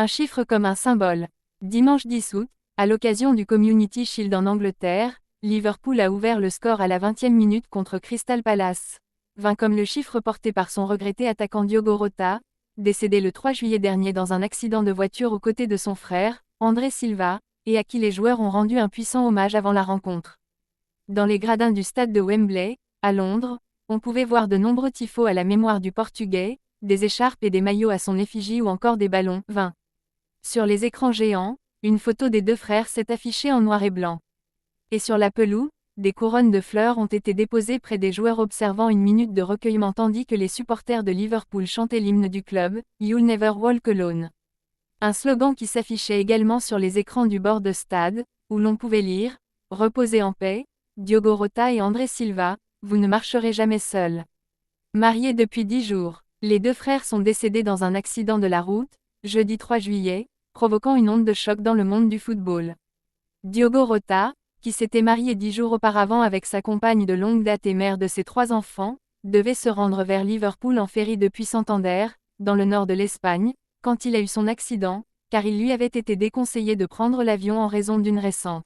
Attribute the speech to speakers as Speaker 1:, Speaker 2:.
Speaker 1: Un chiffre comme un symbole. Dimanche 10 août, à l'occasion du Community Shield en Angleterre, Liverpool a ouvert le score à la 20e minute contre Crystal Palace. 20 comme le chiffre porté par son regretté attaquant Diogo Jota, décédé le 3 juillet dernier dans un accident de voiture aux côtés de son frère, André Silva, et à qui les joueurs ont rendu un puissant hommage avant la rencontre. Dans les gradins du stade de Wembley, à Londres, on pouvait voir de nombreux tifos à la mémoire du Portugais, des écharpes et des maillots à son effigie ou encore des ballons. 20. Sur les écrans géants, une photo des deux frères s'est affichée en noir et blanc. Et sur la pelouse, des couronnes de fleurs ont été déposées près des joueurs observant une minute de recueillement tandis que les supporters de Liverpool chantaient l'hymne du club, You'll Never Walk Alone. Un slogan qui s'affichait également sur les écrans du bord de stade, où l'on pouvait lire « Reposez en paix, Diogo Jota et André Silva, vous ne marcherez jamais seuls ». Mariés depuis 10 jours, les deux frères sont décédés dans un accident de la route, jeudi 3 juillet, provoquant une onde de choc dans le monde du football. Diogo Jota, qui s'était marié 10 jours auparavant avec sa compagne de longue date et mère de ses 3 enfants, devait se rendre vers Liverpool en ferry depuis Santander, dans le nord de l'Espagne, quand il a eu son accident, car il lui avait été déconseillé de prendre l'avion en raison d'une récente